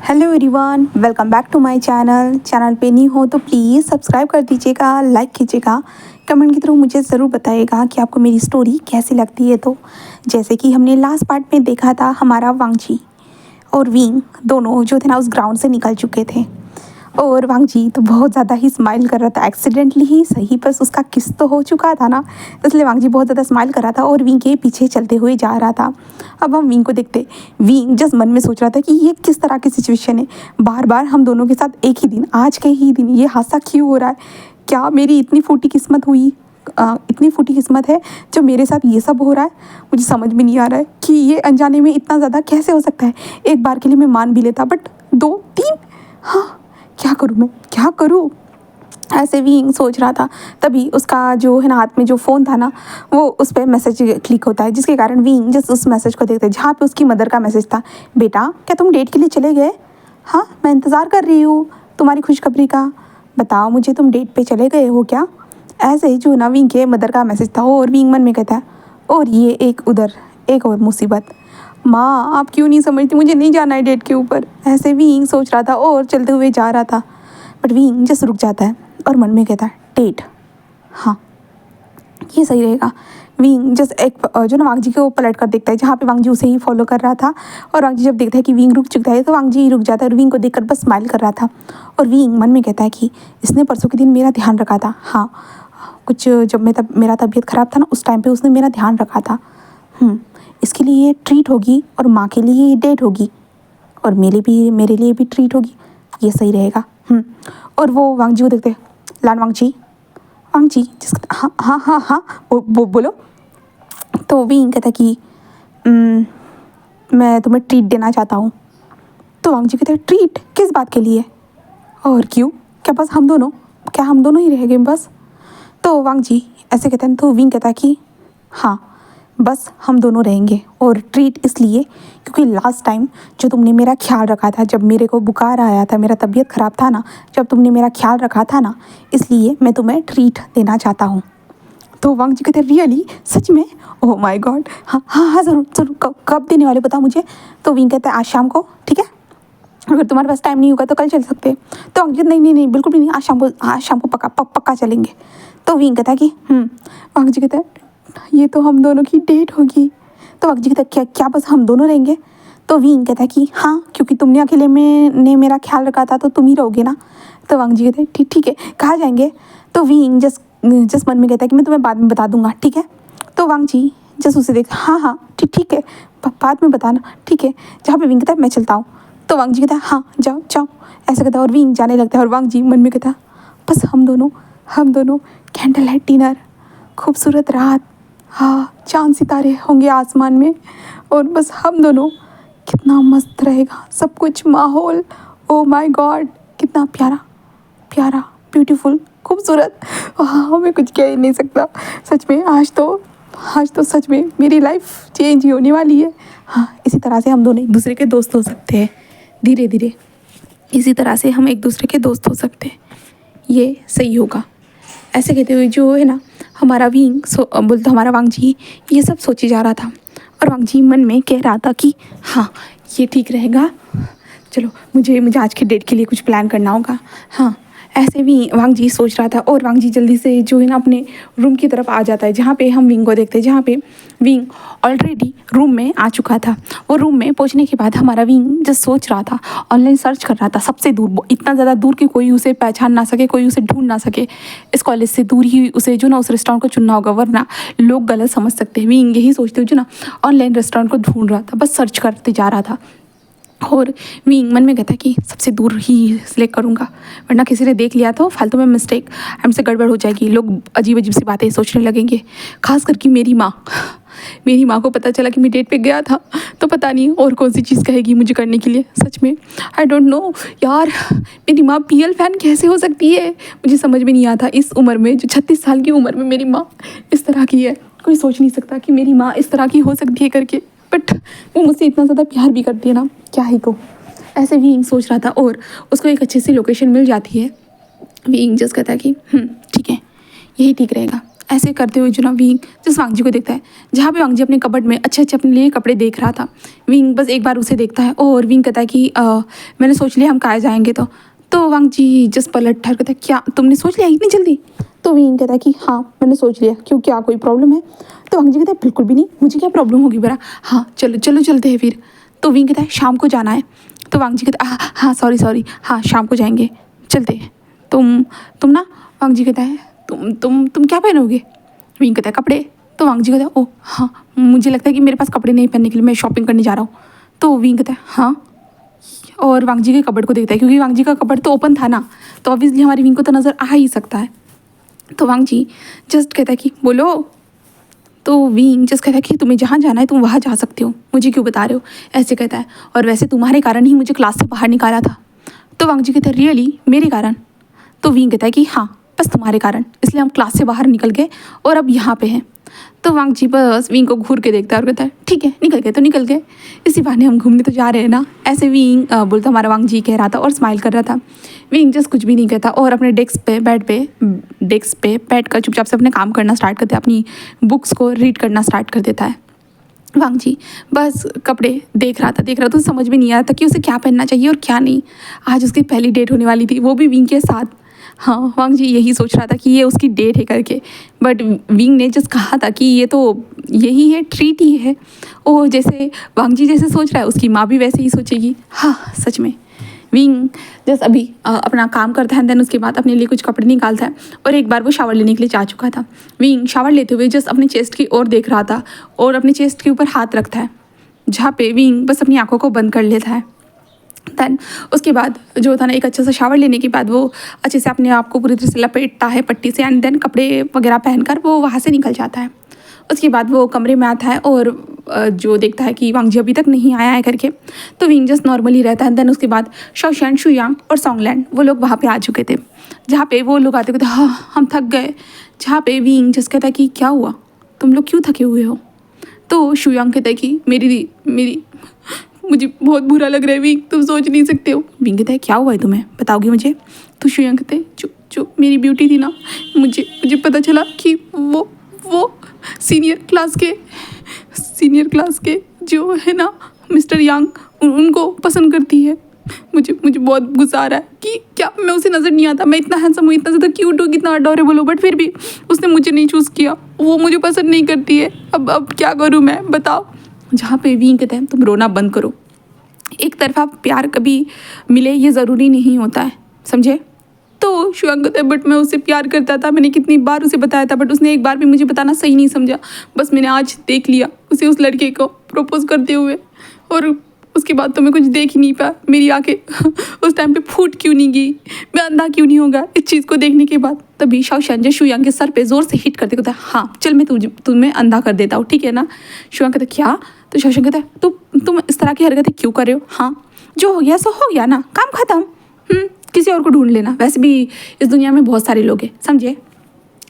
Hello everyone, welcome back to my channel पे new हो तो प्लीज़ सब्सक्राइब कर दीजिएगा, लाइक कीजिएगा, कमेंट के थ्रू मुझे ज़रूर बताइएगा कि आपको मेरी स्टोरी कैसी लगती है। तो जैसे कि हमने लास्ट पार्ट में देखा था, हमारा वांगजी और विंग दोनों जो थे ना उस ग्राउंड से निकल चुके थे और वांगजी तो बहुत ज़्यादा ही स्माइल कर रहा था। एक्सीडेंटली ही सही, बस उसका किस तो हो चुका था ना, इसलिए वांगजी बहुत ज़्यादा स्माइल कर रहा था और विंग के पीछे चलते हुए जा रहा था। अब हम विंग को देखते, विंग जस्ट मन में सोच रहा था कि ये किस तरह की सिचुएशन है, बार बार हम दोनों के साथ एक ही दिन, आज के ही दिन ये हादसा क्यों हो रहा है। क्या मेरी इतनी फूटी किस्मत हुई, इतनी फूटी किस्मत है जो मेरे साथ ये सब हो रहा है। मुझे समझ में नहीं आ रहा है कि ये अनजाने में इतना ज़्यादा कैसे हो सकता है। एक बार के लिए मैं मान भी लेता, बट दो तीन, हाँ क्या करूँ मैं, क्या करूँ, ऐसे विंग सोच रहा था। तभी उसका जो है ना हाथ में जो फ़ोन था ना, वो उस पर मैसेज क्लिक होता है, जिसके कारण विंग जस्ट उस मैसेज को देखते हैं जहाँ पे उसकी मदर का मैसेज था। बेटा क्या तुम डेट के लिए चले गए? हाँ मैं इंतज़ार कर रही हूँ तुम्हारी खुशखबरी का, बताओ मुझे तुम डेट पे चले गए हो क्या। ऐसे ही जो ना विंग के मदर का मैसेज था, और विंग मन में कहता है और ये एक और मुसीबत, माँ आप क्यों नहीं समझती, मुझे नहीं जाना है डेट के ऊपर। ऐसे विंग सोच रहा था और चलते हुए जा रहा था, बट विंग जस्ट रुक जाता है और मन में कहता है डेट, हाँ ये सही रहेगा। विंग जस्ट एक जो ना वांगजी को पलट कर देखता है जहाँ पे वांगजी उसे ही फॉलो कर रहा था, और वांगजी जब देखता है कि विंग रुक चुका है तो वांगजी रुक जाता है और विंग को देखकर बस स्माइल कर रहा था। और विंग मन में कहता है कि इसने परसों के दिन मेरा ध्यान रखा था, हाँ कुछ जब मेरा तबीयत ख़राब था ना उस टाइम पे उसने मेरा ध्यान रखा था। इसके लिए ये ट्रीट होगी और माँ के लिए ये डेट होगी और मेरे लिए भी ट्रीट होगी, ये सही रहेगा। और वो वांगजी को देखते, लान वांगजी हाँ हाँ हाँ हाँ बोलो। तो विंग कहता कि मैं तुम्हें ट्रीट देना चाहता हूँ। तो वांगजी कहते ट्रीट किस बात के लिए और क्यों, क्या बस हम दोनों ही रह गए बस। तो वांगजी ऐसे कहते हैं, तो विंग कहता कि हाँ बस हम दोनों रहेंगे, और ट्रीट इसलिए क्योंकि लास्ट टाइम जो तुमने मेरा ख्याल रखा था, जब मेरे को बुखार आया था, मेरा तबीयत ख़राब था ना, जब तुमने मेरा ख्याल रखा था ना, इसलिए मैं तुम्हें ट्रीट देना चाहता हूँ। तो वांगजी कहते रियली, सच में, ओह माय गॉड, हाँ हाँ हाँ ज़रूर ज़रूर, कब देने वाले बताओ मुझे। तो विंग कहता है आज शाम को, ठीक है, अगर तुम्हारे पास टाइम नहीं होगा तो कल चल सकते हैं। तो वांगजी नहीं नहीं नहीं बिल्कुल भी नहीं, आज शाम को पक्का चलेंगे। तो विंग कहता है कि वांगजी कहता है ये तो हम दोनों की डेट होगी। तो वांगजी कहता है क्या बस हम दोनों रहेंगे। तो विंग कहता है कि हाँ क्योंकि तुमने अकेले में ने मेरा ख्याल रखा था तो तुम ही रहोगे ना। तो वांगजी कहते हैं ठीक है, कहाँ जाएंगे। तो विंग जस्ट मन में कहता है कि मैं तुम्हें बाद में बता दूंगा, ठीक है। तो वांगजी जस्ट उसे देख, हाँ ठीक है, बाद में बताना, ठीक है। जहाँ पे विंग कहता है मैं चलता हूँ। तो वांगजी कहता है हाँ जाओ ऐसा कहता है, और विंग जाने लगता है। और वांगजी मन में कहता है बस हम दोनों कैंडल लाइट डिनर, खूबसूरत रात, हाँ चांद सितारे होंगे आसमान में, और बस हम दोनों, कितना मस्त रहेगा सब कुछ, माहौल, ओ माय गॉड कितना प्यारा ब्यूटीफुल खूबसूरत, हाँ मैं कुछ कह ही नहीं सकता। सच में आज तो सच में मेरी लाइफ चेंज ही होने वाली है। हाँ इसी तरह से हम दोनों एक दूसरे के दोस्त हो सकते हैं, धीरे धीरे इसी तरह से हम एक दूसरे के दोस्त हो सकते हैं, ये सही होगा। ऐसे कहते हुए जो है ना हमारा विंग बोलता, हमारा वांगजी ये सब सोचे जा रहा था, और वांगजी मन में कह रहा था कि हाँ ये ठीक रहेगा, चलो मुझे आज के डेट के लिए कुछ प्लान करना होगा। हाँ ऐसे भी वांगजी सोच रहा था, और वांगजी जल्दी से जो है ना अपने रूम की तरफ आ जाता है, जहाँ पे हम विंग को देखते हैं, जहाँ पे विंग ऑलरेडी रूम में आ चुका था। और रूम में पहुँचने के बाद हमारा विंग जस्ट सोच रहा था, ऑनलाइन सर्च कर रहा था सबसे दूर, इतना ज़्यादा दूर कि कोई उसे पहचान ना सके, कोई उसे ढूंढ ना सके। इस कॉलेज से दूर ही उसे जो ना उस रेस्टोरेंट को चुनना होगा, वरना लोग गलत समझ सकते हैं। विंग यही सोचते हुए जो ना ऑनलाइन रेस्टोरेंट को ढूंढ रहा था, बस सर्च करते जा रहा था। और विंग मन में कहता है कि सबसे दूर ही सिलेक्ट करूँगा, वरना किसी ने देख लिया तो फालतू में मिस्टेक हमसे गड़बड़ हो जाएगी, लोग अजीब सी बातें सोचने लगेंगे। खास करके मेरी माँ को पता चला कि मैं डेट पे गया था तो पता नहीं और कौन सी चीज़ कहेगी मुझे करने के लिए। सच में आई डोंट नो यार, मेरी माँ PL फैन कैसे हो सकती है, मुझे समझ में नहीं आता। इस उम्र में, जो 36 साल की उम्र में मेरी माँ इस तरह की है, कोई सोच नहीं सकता कि मेरी माँ इस तरह की हो सकती है करके। बट वो मुझसे इतना ज़्यादा प्यार भी करती है ना, क्या ही को। ऐसे विंग सोच रहा था, और उसको एक अच्छी सी लोकेशन मिल जाती है। विंग जस्ट कहता है कि ठीक है यही ठीक रहेगा। ऐसे करते हुए जो ना विंग जस्ट वांग जी को देखता है, जहाँ पे वांग जी अपने कबर्ड में अच्छे अच्छे अपने लिए कपड़े देख रहा था। विंग बस एक बार उसे देखता है और विंग कहता है कि मैंने सोच लिया हम कहाँ जाएंगे। तो वांग जी जस्ट पलट ठहर कहता है, क्या तुमने सोच लिया इतनी जल्दी? तो विंग कहता है कि हाँ मैंने सोच लिया, क्यों क्या कोई प्रॉब्लम है? तो वांग जी कहता है बिल्कुल भी नहीं, मुझे क्या प्रॉब्लम होगी बरा, हाँ चलो चलो चलते हैं फिर। तो विंग कहता है शाम को जाना है। तो वांग जी कहता है हाँ सॉरी हाँ शाम को जाएंगे, चलते हैं। तुम ना, वांग जी कहता है तुम क्या पहनोगे? विंग कहता है कपड़े। तो वांग जी कहता है ओह हाँ, मुझे लगता है कि मेरे पास कपड़े नहीं पहनने के लिए, मैं शॉपिंग करने जा रहा हूँ। तो विंग कहता है हाँ, और वांग जी के कबर्ड को देखता है, क्योंकि वांग जी का कबर्ड तो ओपन था ना, तो ऑब्वियसली हमारी विंग को तो नज़र आ ही सकता है। तो वांग जी जस्ट कहता है कि बोलो। तो विंग जस्ट कहता है कि तुम्हें जहाँ जाना है तुम वहाँ जा सकते हो, मुझे क्यों बता रहे हो, ऐसे कहता है। और वैसे तुम्हारे कारण ही मुझे क्लास से बाहर निकाला था। तो वांग जी कहता है रियली मेरे कारण? तो विंग कहता है कि हाँ बस तुम्हारे कारण, इसलिए हम क्लास से बाहर निकल गए और अब यहाँ पे हैं। तो वांग जी बस विंग को घूर के देखता है और कहता है ठीक है निकल गए तो निकल गए, इसी बहाने हम घूमने तो जा रहे हैं ना, ऐसे विंग बोलता हमारा वांग जी कह रहा था और स्माइल कर रहा था। विंग जस्ट कुछ भी नहीं कहता और अपने डेस्क पे बैठ कर चुपचाप से अपने काम करना स्टार्ट करता है, अपनी बुक्स को रीड करना स्टार्ट कर देता है। वांग जी बस कपड़े देख रहा था तो समझ में नहीं आ रहा था कि उसे क्या पहनना चाहिए और क्या नहीं। आज उसकी पहली डेट होने वाली थी, वो भी विंग के साथ। हाँ वांग जी यही सोच रहा था कि ये उसकी डेट है करके, बट विंग ने जस्ट कहा था कि ये तो यही है, ट्रीट ही है। ओ जैसे वांग जी जैसे सोच रहा है उसकी माँ भी वैसे ही सोचेगी। हाँ सच में। विंग जस्ट अभी अपना काम करता है, देन उसके बाद अपने लिए कुछ कपड़े निकालता है और एक बार वो शावर लेने के लिए जा चुका था। विंग शावर लेते हुए जस्ट अपने चेस्ट की ओर देख रहा था और अपने चेस्ट के ऊपर हाथ रखता है, जहाँ पे विंग बस अपनी आंखों को बंद कर लेता है। दैन उसके बाद जो होता है ना, एक अच्छा सा शावर लेने के बाद वो अच्छे से अपने आप को पूरी तरह से लपेटता है पट्टी से, एंड देन कपड़े वगैरह पहनकर वो वहाँ से निकल जाता है। उसके बाद वो कमरे में आता है और जो देखता है कि वांग जी अभी तक नहीं आया है करके, तो विंग जस्ट नॉर्मली रहता है। देन उसके बाद शाओशियान, शुयांग और सॉन्गलैंड वो लोग वहाँ पे आ चुके थे, जहाँ पे वो लोग आते कहते हाँ हम थक गए। जहाँ पे विंग जस्ट कहता है कि क्या हुआ, तुम लोग क्यों थके हुए हो? तो शुयांग कहता है कि मेरी मुझे बहुत बुरा लग रहा है विंग, तुम सोच नहीं सकते हो। विंग कहता है क्या हुआ है तुम्हें, बताओगे मुझे? तो शुयांग कहते हैं जो मेरी ब्यूटी थी ना, मुझे पता चला कि वो सीनियर क्लास के जो है ना मिस्टर यांग, उनको पसंद करती है। मुझे बहुत गुस्सा आ रहा है कि क्या मैं उसे नज़र नहीं आता, मैं इतना हैंडसम हूँ, इतना ज़्यादा क्यूट हूँ, कितना अडोरेबल हूँ, बट फिर भी उसने मुझे नहीं चूज़ किया, वो मुझे पसंद नहीं करती है। अब क्या करूँ मैं, बताओ। जहाँ पे विंग कहते हैं तुम रोना बंद करो, एक तरफा प्यार कभी मिले ये ज़रूरी नहीं होता है, समझे? तो शुयांग कहता है बट मैं उससे प्यार करता था, मैंने कितनी बार उसे बताया था, बट उसने एक बार भी मुझे बताना सही नहीं समझा। बस मैंने आज देख लिया उसे, उस लड़के को प्रपोज करते हुए, और उसके बाद तो मैं कुछ देख ही नहीं पाया। मेरी आंखें उस टाइम पे फूट क्यों नहीं गई, मैं अंधा क्यों नहीं होगा इस चीज़ को देखने के बाद। तभी शाओशियान जो शुयांग के सर पे ज़ोर से हिट करते कहता है हाँ चल मैं तुम्हें अंधा कर देता हूँ, ठीक है ना? शुयांग कहता है क्या? तो शाओशियान कहता है तुम इस तरह की हरकतें क्यों कर रहे हो? हाँ जो हो गया सो हो गया ना, काम खत्म, किसी और को ढूंढ लेना, वैसे भी इस दुनिया में बहुत सारे लोग हैं, समझे?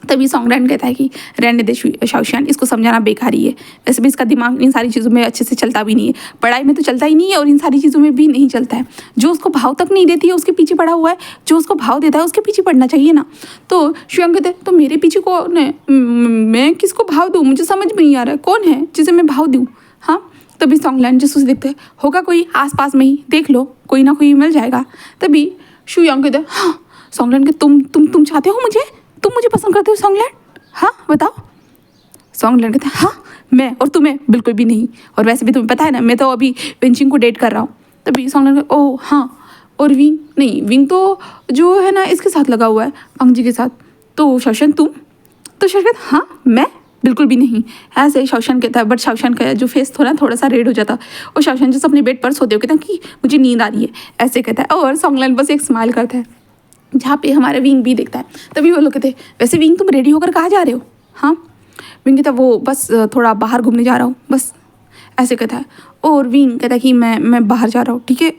तभी सॉन्गलैंड कहता है कि रहने दे शाओशियान, इसको समझाना बेकार ही है, वैसे भी इसका दिमाग इन सारी चीज़ों में अच्छे से चलता भी नहीं है, पढ़ाई में तो चलता ही नहीं है और इन सारी चीज़ों में भी नहीं चलता है। जो उसको भाव तक नहीं देती है उसके पीछे पड़ा हुआ है, जो उसको भाव देता है उसके पीछे पड़ना चाहिए ना। तो शुयांग कहते हैं तो मेरे पीछे कौन है, मैं किसको भाव दूँ, मुझे समझ में नहीं आ रहा है कौन है जिसे मैं भाव दूँ। हाँ तभी सॉन्गलैंड जैसे उसे देखते हैं, होगा कोई आसपास में ही, देख लो कोई ना कोई मिल जाएगा। तभी शुयांग कहते हैं हाँ सॉन्गलैंड के तुम चाहते हो मुझे, तुम मुझे पसंद करते हो सॉन्गलैंड, हाँ बताओ। सॉन्गलैंड कहते हैं हाँ मैं और तुम्हें बिल्कुल भी नहीं, और वैसे भी तुम्हें पता है ना मैं तो अभी वेंचिंग को डेट कर रहा हूँ। तभी सॉन्गलैंड कहते ओह हाँ, और विंग नहीं, विंग तो जो है ना इसके साथ लगा हुआ है, वांग जी के साथ। तो शाओशियान तुम? तो शाओशियान कहता हाँ मैं बिल्कुल भी नहीं, ऐसे शाओशियान कहता है। बट शाओशियान का जो फेस थोड़ा सा रेड हो जाता, और शाओशियान जैसे अपने बेड पर सोते हो कहता है कि मुझे नींद आ रही है, ऐसे कहता है। और सॉन्गलैंड बस एक स्माइल करता है, जहाँ पे हमारा विंग भी देखता है। तभी वो लोग कहते हैं वैसे विंग तुम रेडी होकर कहाँ जा रहे हो? हाँ विंग कहता है वो बस थोड़ा बाहर घूमने जा रहा हूँ बस, ऐसे कहता है। और विंग कहता है कि मैं बाहर जा रहा हूँ, ठीक है,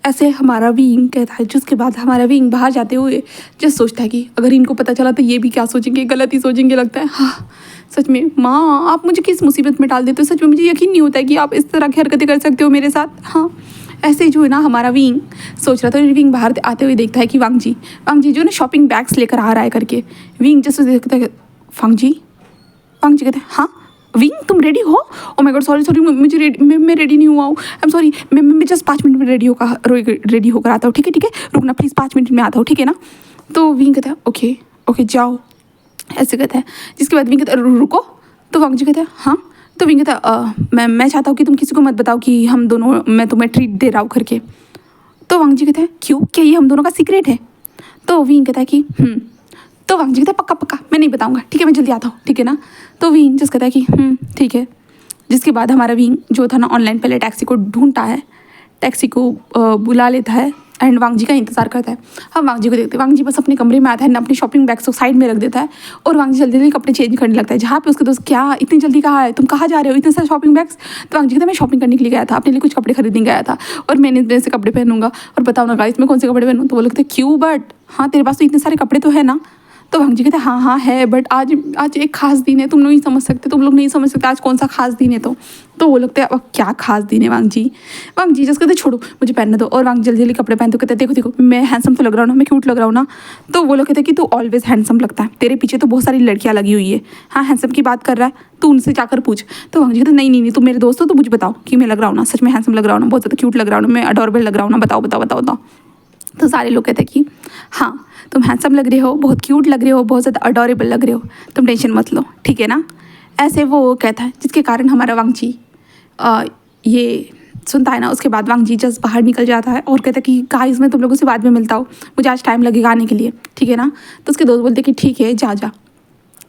ऐसे हमारा विंग कहता है। जिसके बाद हमारा विंग बाहर जाते हुए जस्ट सोचता है कि अगर इनको पता चला तो ये भी क्या सोचेंगे, गलत ही सोचेंगे लगता है। हाँ सच में माँ आप मुझे किस मुसीबत में डाल देते हो, सच में मुझे यकीन नहीं होता है कि आप इस तरह की हरकतें कर सकते हो मेरे साथ। हाँ ऐसे जो है ना हमारा विंग सोच रहा था, विंग बाहर आते हुए देखता है कि वांग जी जो ना शॉपिंग बैग्स लेकर आ रहा है करके। विंग जस्ट देखता है वांग जी कहते हैं हाँ विंग तुम रेडी हो? ओ माय गॉड सॉरी मुझे मैं रेडी नहीं हुआ हूँ, आई एम सॉरी, मैं जस्ट 5 मिनट में रेडी होकर आता हूँ, ठीक है रुकना प्लीज़, 5 मिनट में आता हूँ, ठीक है ना? तो विंग कहता है ओके जाओ, ऐसे कहता है। जिसके बाद विंग कहता है रुको। तो वांग जी कहते हैं हाँ। तो विंग कहता है मैं चाहता हूँ कि तुम किसी को मत बताओ कि हम दोनों, मैं तुम्हें ट्रीट दे रहा हूँ करके। तो वांग जी कहते हैं क्यों, क्या ये हम दोनों का सीक्रेट है? तो विंग कहता है कि तो वांग जी कहता है पक्का मैं नहीं बताऊंगा, ठीक है मैं जल्दी आता हूँ, ठीक है ना? तो विंग जस्ट कहता है कि ठीक है। जिसके बाद हमारा विंग जो था ना ऑनलाइन पहले टैक्सी को ढूंढता है, टैक्सी को बुला लेता है एंड वांग जी का इंतजार करता है। हम वांग जी को देखते हैं, वांग जी बस अपने कमरे में आता है, अपनी शॉपिंग बैग्स को साइड में रख देता है और वांग जी जल्दी जल्दी कपड़े चेंज करने लगता है। जहाँ पे उसके दोस्त क्या इतनी जल्दी कहाँ है, तुम कहाँ जा रहे हो, इतने सारे शॉपिंग बैग्स? तो वांग जी कहता है मैं शॉपिंग करने के लिए गया था, अपने लिए कुछ कपड़े खरीदने गया था और मैंने इतने से कपड़े पहनूंगा और बताओ ना गाइस मैं कौन से कपड़े पहनूँ? तो वो लगते क्यों बट हाँ तेरे पास तो इतने सारे कपड़े तो है ना? तो वांग जी कहते हैं हाँ है बट आज एक खास दिन है, तुम लोग नहीं समझ सकते आज कौन सा खास दिन है। तो वो लगता है अब क्या खास दिन है वांग जी जस्ट कहते छोड़ो मुझे पहनने दो। और वांग जल्दी जल्दी कपड़े पहनते कहते देखो मैं हैंडसम तो लग रहा हूँ ना, मैं क्यूट लग रहा हूँ ना? तो वो लोग कहते हैं कि तू ऑलवेज हैंडसम लगता है, तेरे पीछे तो बहुत सारी लड़कियाँ लगी हुई है, हाँ हैंडसम की बात कर रहा है तू उनसे जाकर पूछ। तो वांग जी कहते नहीं तुम मेरे दोस्त हो तो मुझे बताओ कि मैं लग रहा हूँ ना, सच में हैंडसम लग रहा हूँ ना, बहुत ज़्यादा क्यूट लग रहा हूँ ना, मैं अडोरेबल लग रहा हूँ ना, बताओ। तो सारे लोग कहते हैं कि हाँ तुम हैंडसम लग रहे हो, बहुत क्यूट लग रहे हो, बहुत ज़्यादा अडोरेबल लग रहे हो, तुम टेंशन मत लो, ठीक है ना? ऐसे वो कहता है जिसके कारण हमारा वांग जी ये सुनता है ना। उसके बाद वांग जी जस्ट बाहर निकल जाता है और कहता है कि गाइस मैं तुम लोगों से बाद में मिलता हूँ, मुझे आज टाइम लगेगा आने के लिए, ठीक है ना? तो उसके दोस्त बोलते कि ठीक है जा।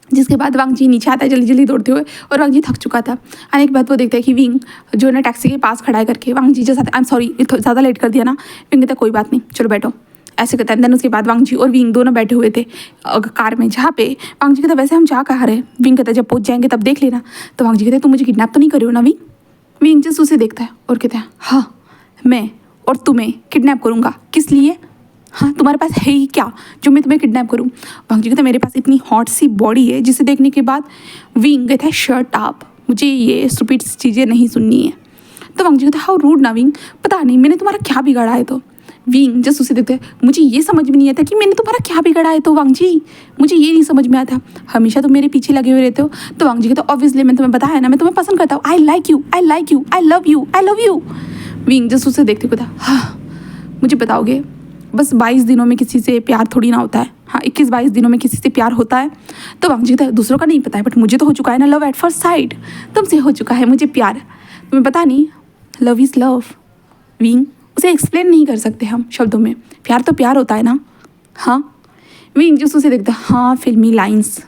जिसके बाद वांग जी नीचे आता है जल्दी दौड़ते हुए और वांग जी थक चुका था। आने के बाद वो देखता है कि विंग जो है ना टैक्सी के पास खड़ा है करके। वांग जी जैसा आई एम सॉरी ज़्यादा लेट कर दिया ना। विंग कहता है कोई बात नहीं चलो बैठो, ऐसे कहता है। देन उसके बाद वांग जी और विंग दोनों बैठे हुए थे कार में, जहाँ पे वांग जी कहता वैसे हम जा कहाँ रहे? विंग कहता जब पहुँच जाएंगे तब देख लेना। तो वांग जी कहते तुम मुझे किडनैप तो नहीं कर रहे हो ना विंग जस्ट उसे देखता है और कहता है हाँ मैं और तुम्हें किडनैप करूँगा, किस लिए? हाँ तुम्हारे पास है ही क्या जो मैं तुम्हें किडनैप करूँ? वांग जी कहता मेरे पास इतनी हॉट सी बॉडी है जिसे देखने के बाद विंग कहता है शर्ट आप, मुझे ये स्टूपिड चीज़ें नहीं सुननी है। तो वांग जी कहता हाउ रूड ना विंग, पता नहीं मैंने तुम्हारा क्या बिगाड़ा है? तो विंग जस्ट उसे देखते हैं मुझे ये समझ में नहीं आता कि मैंने तुम्हारा क्या बिगाड़ा है। तो वांग जी मुझे ये नहीं समझ में आता, हमेशा तुम मेरे पीछे लगे हुए रहते हो। तो वांग जी कहते ऑब्वियसली मैंने तुम्हें बताया ना मैं तुम्हें पसंद करता हूँ, I like you I love you. Wing just उसे देखते कहता हाँ मुझे बताओगे बस 22 दिनों में किसी से प्यार थोड़ी ना होता है, हाँ 21-22 दिनों में किसी से प्यार होता है। तो वांग जी कहता दूसरों का नहीं पता है बट मुझे तो हो चुका है ना लव एट फर्स्ट साइट, तुमसे हो चुका है मुझे प्यार, तुम्हें पता नहीं लव इज़ लव विंग, उसे एक्सप्लेन नहीं कर सकते हम शब्दों में, प्यार तो प्यार होता है ना। हाँ विंग जो उसे देखता हाँ फिल्मी लाइंस।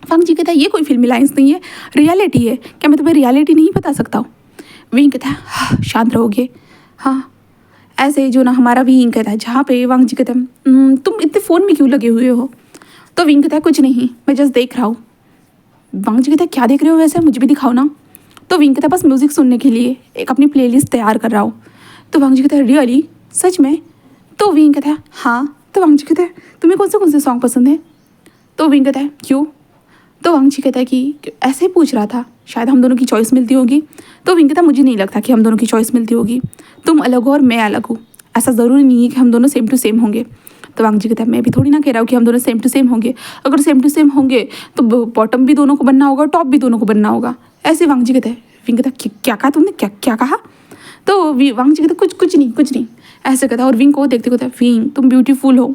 वांग जी कहता है ये कोई फिल्मी लाइंस नहीं है, रियलिटी है, क्या मैं तुम्हें रियलिटी नहीं बता सकता हूँ? विंग कहता है हाँ शांत रहोगे? हाँ ऐसे जो ना हमारा विंग कहता है जहाँ पे वांग जी कहते हैं तुम इतने फ़ोन में क्यों लगे हुए हो? तो विंग कहता है कुछ नहीं मैं जस्ट देख रहा हूँ। वांग जी कहता है क्या देख रहे हो वैसे, मुझे भी दिखाओ ना। तो विंग कहता है बस म्यूज़िक सुनने के लिए एक अपनी प्लेलिस्ट तैयार कर रहा हूँ। तो वांग जी कहता है रियली सच में? तो विंग कहता है हाँ। तो वांग जी कहता है तुम्हें कौन से सॉन्ग पसंद है? तो विंग कहता है क्यों? तो वांग जी कहता है कि ऐसे ही पूछ रहा था, शायद हम दोनों की चॉइस मिलती होगी। तो विंग कहता है मुझे नहीं लगता कि हम दोनों की चॉइस मिलती होगी, तुम अलग हो और मैं अलग हूँ, ऐसा ज़रूरी नहीं है कि हम दोनों सेम टू सेम होंगे। तो वांग जी कहता है मैं भी थोड़ी ना कह रहा हूँ कि हम दोनों सेम टू सेम होंगे, अगर सेम टू सेम होंगे तो बॉटम भी दोनों को बनना होगा, टॉप भी दोनों को बनना होगा, ऐसे वांग जी कहते हैं। विंग कहता है क्या कहा तुमने, क्या कहा? तो वांग जी कहते कुछ नहीं ऐसे कहता है। और विंग को देखते कहता है विंग तुम ब्यूटीफुल हो।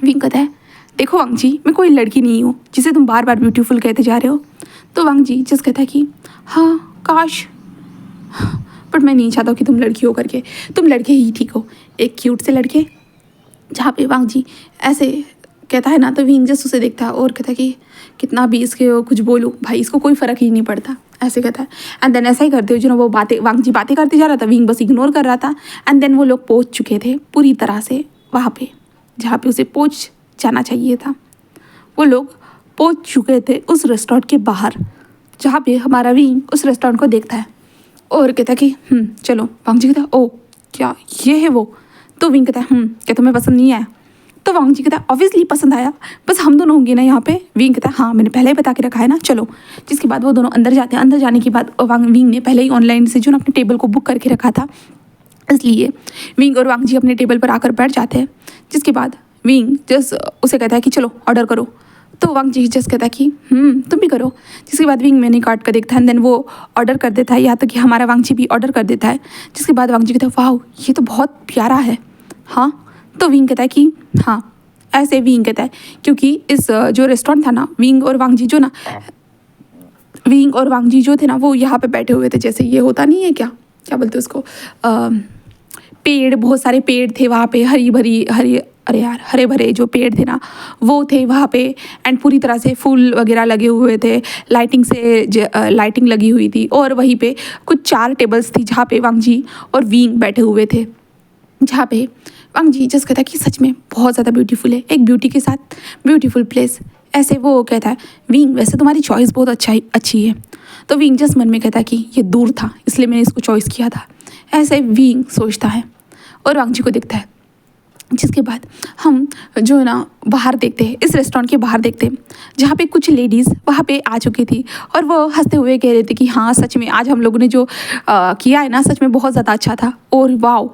विंग कहता है देखो वांग जी मैं कोई लड़की नहीं हूँ जिसे तुम बार बार ब्यूटीफुल कहते जा रहे हो। तो वांग जी जस्ट कहता है कि हाँ काश, बट मैं नहीं चाहता कि तुम लड़की हो करके, तुम लड़के ही ठीक हो, एक क्यूट से लड़के। जहाँ पे वांग जी ऐसे कहता है ना तो विंग जस्ट उसे देखता है और कहता है कि कितना भी इसके कुछ बोलूँ भाई इसको कोई फ़र्क ही नहीं पड़ता, ऐसे कहता है। एंड देन ऐसा ही करते हुए जो ना वो वांग जी बातें करते जा रहा था, विंग बस इग्नोर कर रहा था। एंड देन वो लोग पहुँच चुके थे पूरी तरह से वहाँ पे जहाँ पे उसे पहुँच जाना चाहिए था। वो लोग पहुँच चुके थे उस रेस्टोरेंट के बाहर, जहाँ पे हमारा विंग उस रेस्टोरेंट को देखता है और कहता है कि चलो। वांग जी कहता है ओ क्या ये है वो? तो विंग कहता है क्या तुम्हें पसंद नहीं आया? तो वांग जी कहता है ऑब्वियसली पसंद आया, बस हम दोनों होंगे ना यहाँ पे। विंग कहता है हाँ मैंने पहले ही बता के रखा है ना, चलो। जिसके बाद वो दोनों अंदर जाते हैं। अंदर जाने के बाद विंग ने पहले ही ऑनलाइन से जो ना अपने टेबल को बुक करके रखा था, इसलिए विंग और वांग जी अपने टेबल पर आकर बैठ जाते हैं। जिसके बाद विंग जस्ट उसे कहता है कि चलो ऑर्डर करो। तो वांग जी जस्ट कहता है कि तुम भी करो। जिसके बाद विंग मेन्यू कार्ड का देखता है एंड देन वो ऑर्डर कर देता है, या तो कि हमारा वांग जी भी ऑर्डर कर देता है। जिसके बाद वांग जी कहता है वाह ये तो बहुत प्यारा है। हाँ, तो विंग कहता है कि हाँ, ऐसे विंग कहता है क्योंकि इस जो रेस्टोरेंट था ना, विंग और वांग जी जो थे ना वो यहाँ पे बैठे हुए थे, जैसे ये होता नहीं है क्या क्या बोलते हैं उसको, पेड़, बहुत सारे पेड़ थे वहाँ पे, हरे भरे जो पेड़ थे ना वो थे वहाँ पे। एंड पूरी तरह से फूल वगैरह लगे हुए थे, लाइटिंग लगी हुई थी। और वहीं पे कुछ 4 टेबल्स थी जहाँ पे वांग जी और विंग बैठे हुए थे, जहाँ पे वांग जी जस्ट कहता है कि सच में बहुत ज़्यादा ब्यूटीफुल है, एक ब्यूटी के साथ ब्यूटीफुल प्लेस। ऐसे वो कहता है विंग वैसे तुम्हारी चॉइस बहुत अच्छी है। तो विंग जस्ट मन में कहता है कि ये दूर था इसलिए मैंने इसको चॉइस किया था, ऐसे विंग सोचता है और वांग जी को देखता है। जिसके बाद हम जो है ना बाहर देखते हैं, इस रेस्टोरेंट के बाहर देखते हैं जहाँ पे कुछ लेडीज़ वहाँ पे आ चुकी थी और वो हंसते हुए कह रहे थे कि हाँ सच में आज हम लोगों ने जो किया है ना सच में बहुत ज़्यादा अच्छा था। और वाओ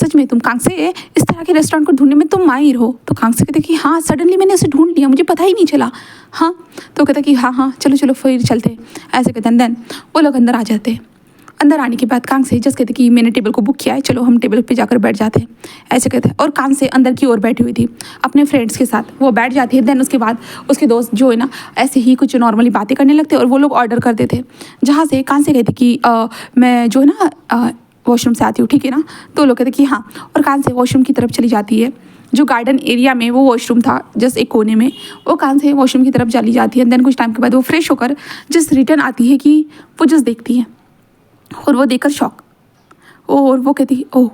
सच में तुम कांग से इस तरह के रेस्टोरेंट को ढूंढने में तुम माहिर हो। तो कांग से कहते कि हाँ सडनली मैंने उसे ढूंढ लिया, मुझे पता ही नहीं चला। हाँ, तो कहता कि हाँ हाँ चलो चलो फिर चलते, ऐसे कहते हैं। देन वो लोग अंदर आ जाते हैं। अंदर आने के बाद कांग से जस्ट कहते कि मैंने टेबल को बुक किया है, चलो हम टेबल पे जाकर बैठ जाते हैं, ऐसे कहते हैं। और कांग से अंदर की ओर बैठी हुई थी अपने फ्रेंड्स के साथ, वो बैठ जाती है। देन उसके बाद उसके दोस्त जो है ना ऐसे ही कुछ नॉर्मली बातें करने लगते और वो लोग ऑर्डर करते थे। जहाँ से कांग से कहते कि मैं जो है ना वॉशरूम से आती हूँ, ठीक है ना। तो लोग कहते कि हाँ, और कान से वॉशरूम की तरफ चली जाती है। जो गार्डन एरिया में वो वॉशरूम था जस्ट एक कोने में, वो कान से वॉशरूम की तरफ चली जाती है। देन कुछ टाइम के बाद वो फ्रेश होकर जस्ट रिटर्न आती है कि वो जस्ट देखती है और वो देखकर शॉक, और वो कहती है ओह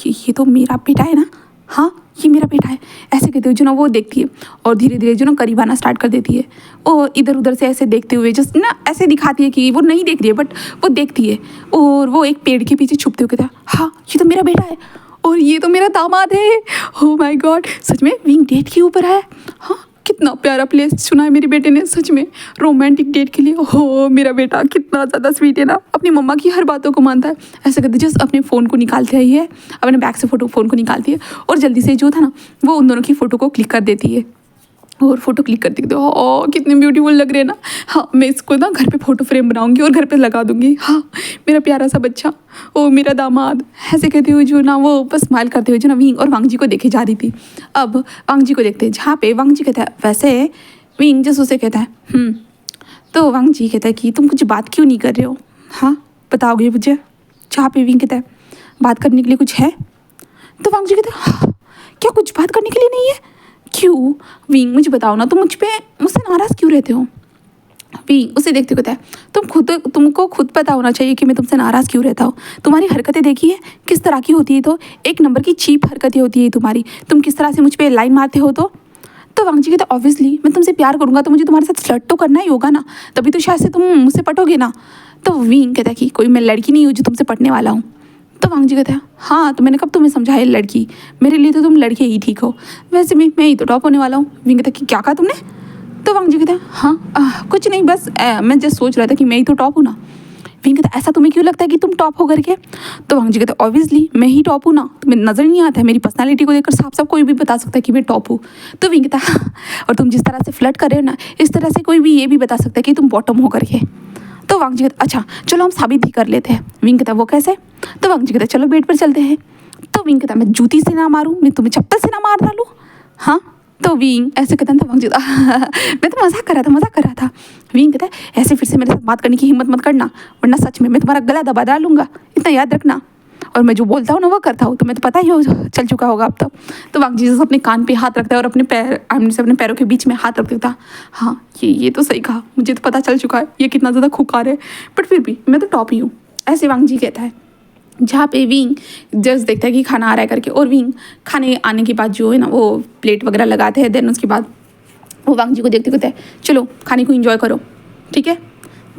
ये तो मेरा बेटा है ना, हाँ ये मेरा बेटा है, ऐसे कहते हुए जो ना वो देखती है और धीरे धीरे जो ना करीब आना स्टार्ट कर देती है। और इधर उधर से ऐसे देखते हुए जस्ट ना ऐसे दिखाती है कि वो नहीं देख रही है बट वो देखती है। और वो एक पेड़ के पीछे छुपते हुए कहता है हाँ ये तो मेरा बेटा है और ये तो मेरा दामाद है। ओ माय गॉड, सच में विंग डेट के ऊपर है। हाँ, कितना प्यारा प्लेस चुना है मेरे बेटे ने सच में रोमांटिक डेट के लिए। हो मेरा बेटा कितना ज़्यादा स्वीट है ना, अपनी मम्मा की हर बातों को मानता है। ऐसे करते जस्ट अपने फ़ोन को निकालते ही है, अपने बैग से फ़ोन को निकालती है और जल्दी से जो था ना वो उन दोनों की फ़ोटो को क्लिक कर देती है। और फोटो क्लिक करती थी तो कितने ब्यूटीफुल लग रहे हैं ना। हाँ, मैं इसको ना घर पे फोटो फ्रेम बनाऊंगी और घर पे लगा दूंगी। हाँ, मेरा प्यारा सा बच्चा, ओ मेरा दामाद, ऐसे कहते हुए जो ना वो बस स्माइल करते हुए जो ना विंग और वांग जी को देखे जा रही थी। अब वांग जी को देखते हैं जहाँ पे वांग जी कहता है वैसे विंग जस्ट उसे कहता है तो वांग जी कहता है कि तुम कुछ बात क्यों नहीं कर रहे हो, हाँ बताओगे मुझे। जहाँ पे विंग कहता है बात करने के लिए कुछ है, तो वांग जी कहता है हाँ, क्या कुछ बात करने के लिए नहीं है, क्यों विंग मुझे बताओ ना, तुम मुझसे नाराज़ क्यों रहते हो। विंग उसे देखते कहता है तुमको खुद पता होना चाहिए कि मैं तुमसे नाराज़ क्यों रहता हूँ। तुम्हारी हरकतें देखिए किस तरह की होती है, तो एक नंबर की चीप हरकतें होती है तुम्हारी, तुम किस तरह से मुझ पर लाइन मारते हो। तो वांग जी कहते ऑब्वियसली मैं तुमसे प्यार करूँगा तो मुझे तुम्हारे साथ फ्लर्ट तो करना ही होगा ना, तभी तो शायद से तुम मुझसे पटोगे ना। तो विंग कहता है कि कोई मैं लड़की नहीं हूँ जो तुमसे पटने वाला हूँ। तो वांग जी कहता है हाँ, तो मैंने कब तुम्हें समझाया लड़की, मेरे लिए तो तुम लड़के ही ठीक हो, वैसे भी मैं ही तो टॉप होने वाला हूँ। विंग कहता है कि क्या कहा तुमने। तो वांग जी कहता है हाँ कुछ नहीं, बस मैं जस्ट सोच रहा था कि मैं ही तो टॉप हूँ ना। विंग कहता है ऐसा तुम्हें क्यों लगता है कि तुम टॉप हो करके। तो वांग जी कहता है ऑब्वियसली मैं ही टॉप हूँ ना, तुम्हें नज़र नहीं आता है, मेरी पर्सनालिटी को देखकर साफ साफ कोई भी बता सकता है कि मैं टॉप हूँ। तो विंग कहता है और तुम जिस तरह से फ्लर्ट कर रहे हो ना, इस तरह से कोई भी ये भी बता सकता है कि तुम बॉटम हो करके। तो वांग जी कहता अच्छा चलो हम साबित भी कर लेते हैं। विंग कहता वो कैसे। तो वांग जी कहता चलो बेड पर चलते हैं। तो विंग कहता मैं जूती से ना मारूं, मैं तुम्हें चप्पल से ना मार डालूं। हाँ, तो विंग ऐसे कहता था वांग जी मैं तो मजाक कर रहा था। विंग कहता है ऐसे फिर से मेरे साथ बात करने की हिम्मत मत करना, वरना सच में मैं तुम्हारा गला दबा डालूंगा, इतना याद रखना। और मैं जो बोलता हूँ ना वो करता हूँ, तुम्हें तो पता ही हो चल चुका होगा अब तक। तो वांग जी अपने कान पे हाथ रखता है और अपने पैरों के बीच में हाथ रख देता। हाँ ये तो सही कहा, मुझे तो पता चल चुका है ये कितना ज़्यादा खुकार है, बट फिर भी मैं तो टॉप ही हूँ, ऐसे वांग जी कहता है। जहाँ पे विंग जस्ट देखता है कि खाना आ रहा है करके, और विंग खाने आने के बाद जो है ना वो प्लेट वगैरह लगाते हैं। देन उसके बाद वो वांग जी को देखते कहते हैं चलो खाने को एंजॉय करो, ठीक है।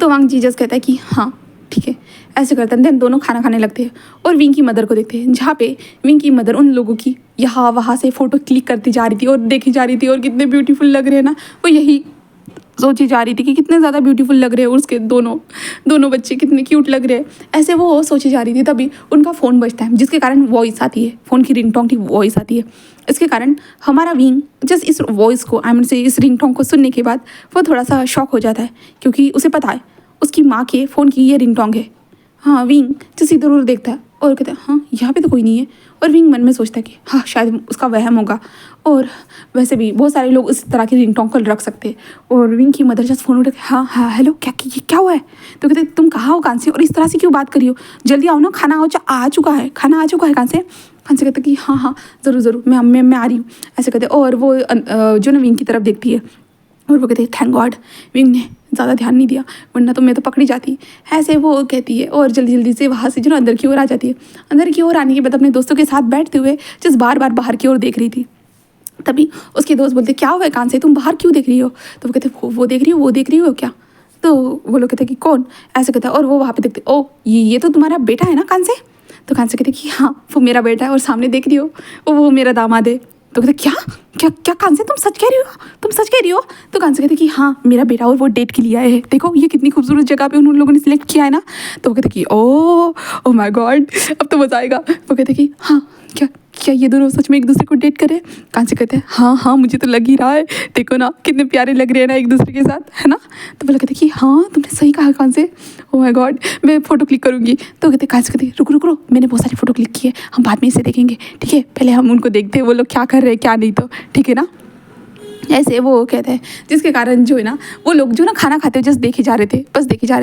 तो वांग जी जस्ट कहता है कि हाँ ठीक है, ऐसे करते हैं। देन दोनों खाना खाने लगते हैं और विंग की मदर को देखते हैं, जहाँ पे विंग की मदर उन लोगों की यहाँ वहाँ से फ़ोटो क्लिक करती जा रही थी और देखी जा रही थी और कितने ब्यूटीफुल लग रहे हैं ना, वो यही सोची जा रही थी कि कितने ज़्यादा ब्यूटीफुल लग रहे हैं उसके दोनों दोनों बच्चे कितने क्यूट लग रहे हैं, ऐसे वो सोची जा रही थी। तभी उनका फ़ोन बजता है जिसके कारण वॉइस आती है, फ़ोन की रिंगटोन की वॉइस आती है। इसके कारण हमारा विंग जस्ट इस वॉइस को आई मीन से इस रिंगटोन को सुनने के बाद वो थोड़ा सा शॉक हो जाता है, क्योंकि उसे पता है उसकी माँ के फ़ोन की ये रिंगटोन है। हाँ, विंग जैसे इधर उधर देखता है और कहता है हाँ यहाँ पे तो कोई नहीं है, और विंग मन में सोचता है कि हाँ शायद उसका वहम होगा, और वैसे भी बहुत सारे लोग इस तरह की रिंगटोन को रख सकते हैं। और विंग की मदर जस्ट फ़ोन उठा के हाँ हाँ हेलो क्या हुआ है, तो कहते तुम कहाँ हो, कहाँ से, और इस तरह से क्यों बात करी हो, जल्दी आओ ना, खाना आ चुका है, खाना आ चुका है, कहाँ से कहते कि हाँ हाँ ज़रूर मैं आ रही हूँ, ऐसे कहते। और वो जो ना विंग की तरफ देखती है और वो कहते हैं थैंक गॉड विंग ने ज़्यादा ध्यान नहीं दिया, वरना तो मैं तो पकड़ी जाती, ऐसे वो कहती है। और जल्दी जल्दी से वहाँ से जो ना अंदर की ओर आ जाती है। अंदर की ओर आने के बाद अपने दोस्तों के साथ बैठते हुए जिस बार बाहर की ओर देख रही थी, तभी उसके दोस्त बोलते क्या हुआ है, कान से तुम बाहर क्यों देख रही हो, तो वो कहते वो देख रही हो क्या, तो वो लोग कहते कि कौन, ऐसे कहता है। और वो वहाँ पे देखते ओ ये तो तुम्हारा बेटा है ना कान से, तो कान से कहते कि हाँ वो मेरा बेटा है, और सामने देख रही हो वो मेरा दामाद है, तो कहते क्या क्या क्या कान से तुम सच कह रही हो, तो कान से कहते कि हाँ मेरा बेटा और वो डेट के लिए आए हैं, देखो ये कितनी खूबसूरत जगह पे उन लोगों ने सिलेक्ट किया है ना, तो वो कहते कि ओ माय गॉड अब तो मज़ा आएगा। वो कहते कि हाँ क्या ये दोनों सच में एक दूसरे को डेट करें, कान से कहते हैं हाँ मुझे तो लग ही रहा है, देखो ना कितने प्यारे लग रहे हैं ना एक दूसरे के साथ, है ना, तो बोला कहते कि हाँ तुमने सही कहा कान से, ओ माय गॉड मैं फ़ोटो क्लिक करूँगी, तो कहते कान से कहते रुको मैंने बहुत सारी फ़ोटो क्लिक की है, हम बाद में इसे देखेंगे, ठीक है पहले हम उनको देखते हैं वो लोग क्या कर रहे हैं क्या नहीं, तो ठीक है ना, ऐसे वो कहते हैं। जिसके कारण जो है ना वो लोग जो ना खाना खाते हुए जस्ट देखे जा रहे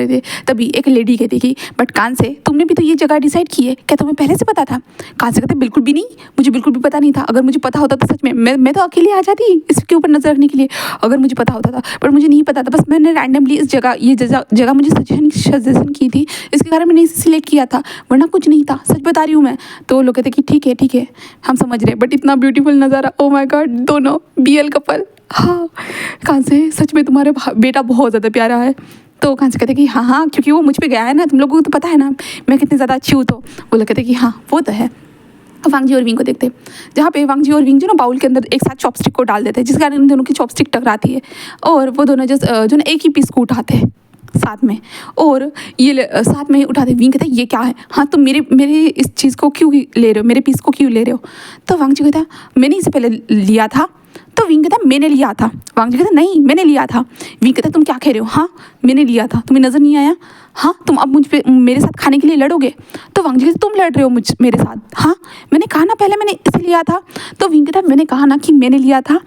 थे, तभी एक लेडी कहती कि बट कान से तुमने भी तो ये जगह डिसाइड की है, क्या तुम्हें पहले से पता था, कान से कहते बिल्कुल भी नहीं, मुझे बिल्कुल भी पता नहीं था, अगर मुझे पता होता तो सच में मैं तो अकेले आ जाती इसके ऊपर नजर रखने के लिए, अगर मुझे पता होता था, पर मुझे नहीं पता था, बस मैंने रैंडमली इस जगह मुझे सजेशन की थी, इसके कारण मैंने इसे सिलेक्ट किया था, वरना कुछ नहीं था, सच बता रही हूँ मैं। तो लोग कहते कि ठीक है हम समझ रहे हैं, बट इतना ब्यूटीफुल नज़ारा, ओ माय गॉड दोनों BL कपल, हाँ कान से सच में तुम्हारे बेटा बहुत ज़्यादा प्यारा है, तो कान से कहते कि हाँ क्योंकि वो मुझ पे गया है ना, तुम लोगों को तो पता है ना मैं कितनी ज़्यादा अच्छी हूँ, तो वो लोग कहते कि हाँ वो तो है। वांग जी और विंग को देखते जहाँ पे वांग जी और विंग जो ना बाउल के अंदर एक साथ चॉपस्टिक को डाल देते हैं, जिस कारण इन दोनों की चॉपस्टिक टकराती है, और वो दोनों जो ना एक ही पीस को उठाते हैं साथ में, और ये साथ में उठाते। विंग कहता है ये क्या है, हाँ तुम मेरे इस चीज़ को क्यों ले रहे हो, मेरे पीस को क्यों ले रहे हो, तो वांग जी कहता है मैंने इसे पहले लिया था, तो विंग कहता मैंने लिया था, वांग जी कहता नहीं मैंने लिया था, विंग कहता तुम क्या कह रहे हो, हाँ मैंने लिया था, तुम्हें नज़र नहीं आया, हाँ तुम अब मुझ पे मेरे साथ खाने के लिए लड़ोगे, तो वांग जी कहते तुम लड़ रहे हो मेरे साथ, हाँ मैंने कहा ना पहले मैंने इसे लिया था, तो विंग कहता मैंने कहा ना कि मैंने लिया था,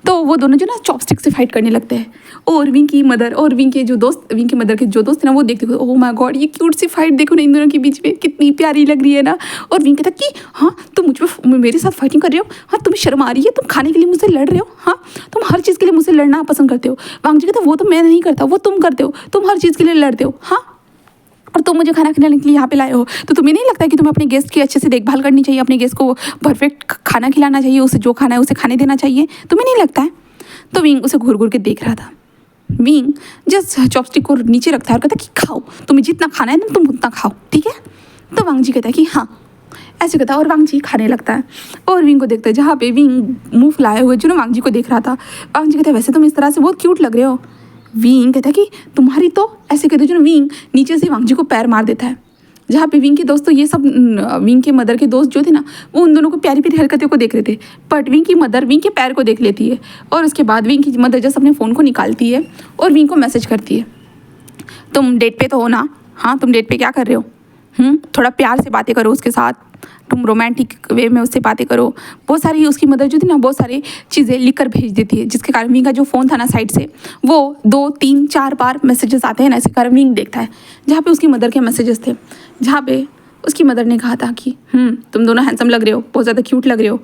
तो वो दोनों जो ना चॉपस्टिक से फाइट करने लगते हैं, और विंग की मदर और विंग के मदर के जो दोस्त है ना वो देखते ओह माय गॉड ये क्यूट सी फाइट देखो ना इन दोनों के बीच में कितनी प्यारी लग रही है ना, और विंग कहता कि हाँ तुम मुझ पे मेरे साथ फाइटिंग कर रहे हो, हाँ तुम्हें शर्म आ रही है, तुम खाने के लिए मुझसे लड़ रहे हो, हाँ तुम हर चीज़ के लिए मुझसे लड़ना पसंद करते हो। वांग जी कहते वो तो मैं नहीं करता, वो तुम करते हो, तुम हर चीज़ के लिए लड़ते हो, हाँ और तुम मुझे खाना खिलाने के लिए यहाँ पे लाए हो, तो तुम्हें नहीं लगता कि तुम्हें अपने गेस्ट की अच्छे से देखभाल करनी चाहिए, अपने गेस्ट को परफेक्ट खाना खिलाना चाहिए, उसे जो खाना है उसे खाने देना चाहिए, तुम्हें नहीं लगता है। तो विंग उसे घूर के देख रहा था। विंग जस्ट चॉपस्टिक को नीचे रखता है और कहता है कि खाओ, तुम्हें जितना खाना है ना तुम उतना खाओ, ठीक है। तो वांग जी कहता है कि हाँ ऐसे कहता है, और वांग जी खाने लगता है, और विंग को देखता है जहाँ पे विंग मुँह फुलाए हुए जो ना वांग जी को देख रहा था। वांग जी कहता है वैसे तुम इस तरह से बहुत क्यूट लग रहे हो। विंग कहता है कि तुम्हारी तो ऐसे कहते जो ना विंग नीचे से वांग जी को पैर मार देता है, जहाँ पे विंग के दोस्त तो ये सब विंग के मदर के दोस्त जो थे ना वो उन दोनों को प्यारी प्यारी हरकतों को देख रहे थे, बट विंग की मदर विंग के पैर को देख लेती है, और उसके बाद विंग की मदर जैसे अपने फ़ोन को निकालती है और विंग को मैसेज करती है तुम डेट पे तो हो ना, हाँ तुम डेट पे क्या कर रहे हो, थोड़ा प्यार से बातें करो उसके साथ, तुम रोमांटिक वे में उससे बातें करो। बहुत सारी उसकी मदर जो थी ना बहुत सारी चीज़ें लिख कर भेज देती है, जिसके कारण विंग का जो फ़ोन था ना साइड से वो 2 3 4 बार मैसेजेस आते हैं ना, इसके कारण विंग देखता है जहाँ पे उसकी मदर के मैसेजेस थे, जहाँ पे उसकी मदर ने कहा था कि तुम दोनों हैंडसम लग रहे हो, बहुत ज़्यादा क्यूट लग रहे हो,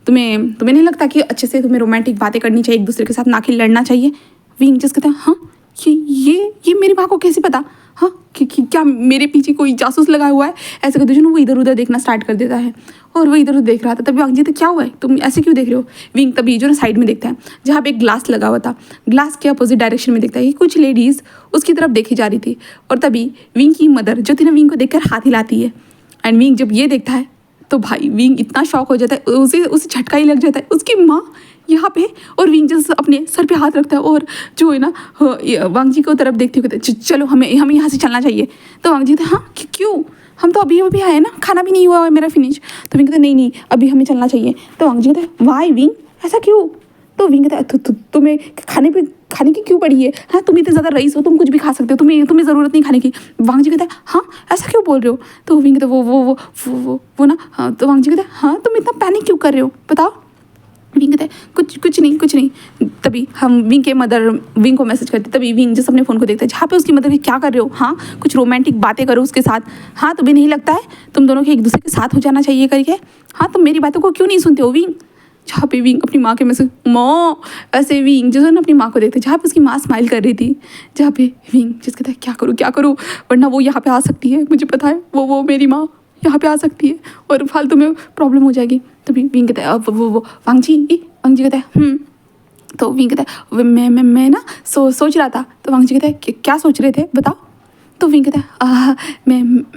तुम्हें नहीं लगता कि अच्छे से तुम्हें रोमांटिक बातें करनी चाहिए, एक दूसरे के साथ ना कि लड़ना चाहिए। विंग जस्ट कहता है हाँ ये मेरी माँ को कैसे पता, हाँ कि क्या मेरे पीछे कोई जासूस लगा हुआ है, ऐसे कहते जो वो इधर उधर देखना स्टार्ट कर देता है, और वो इधर उधर देख रहा था। तभी वांग जी तो क्या हुआ है, तुम ऐसे क्यों देख रहे हो। विंग तभी जो ना साइड में देखता है जहाँ पे एक ग्लास लगा हुआ था, ग्लास के अपोजिट डायरेक्शन में देखता है कि कुछ लेडीज़ उसकी तरफ देखी जा रही थी, और तभी विंग की मदर जो थी ना विंग को देखकर हाथ हिलाती है, एंड विंग जब ये देखता है तो भाई विंग इतना शॉक हो जाता है, उसे झटका ही लग जाता है, उसकी माँ यहाँ पे। और विंग जैसे अपने सर पे हाथ रखता है और जो है ना वांग जी को तरफ देखते हुए कहते चलो हमें हमें यहाँ से चलना चाहिए। तो वांग जी कहते हाँ क्यों, हम तो अभी अभी आए ना, खाना भी नहीं हुआ है मेरा फिनिश। तो विंग कहते नहीं नहीं अभी हमें चलना चाहिए। तो वांग जी कहते वाई विंग, ऐसा क्यों? तो विंग कहता तुम्हें खाने की क्यों पड़ी है? हाँ तुम इतने ज़्यादा रईस हो, तुम कुछ भी खा सकते हो, तुम्हें ज़रूरत नहीं खाने की। वांग जी कहता है हाँ ऐसा क्यों बोल रहे हो? तो विंग कहता वो ना हाँ। तो वांग जी कहता है हाँ तुम इतना पैनिक क्यों कर रहे हो बताओ? विंग कहता है कुछ नहीं। तभी हम विंग के मदर विंग को मैसेज करते, तभी विंग जैसे अपने फ़ोन को देखता है जहाँ पे उसकी मदर की क्या कर रहे हो? हाँ कुछ रोमांटिक बातें करो उसके साथ। हाँ तुम्हें नहीं लगता है तुम दोनों के एक दूसरे के साथ हो जाना चाहिए करके? हाँ तुम मेरी बातों को क्यों नहीं सुनते हो विंग? जहाँ पे विंग अपनी माँ के मैसेज माँ, ऐसे विंग जैसे ना अपनी माँ को देखते जहाँ पे उसकी माँ स्माइल कर रही थी, जहाँ पे विंग जिस कहता है क्या करूँ वरना वो यहाँ पे आ सकती है, मुझे पता है वो मेरी माँ यहाँ पे आ सकती है और फालतू में प्रॉब्लम हो जाएगी। तो विंग कहता है अब वो वांग जी कहता है तो विंग कहता है मैं ना सोच रहा था। तो वांग जी कहता है क्या सोच रहे थे बताओ? तो विंग कहता है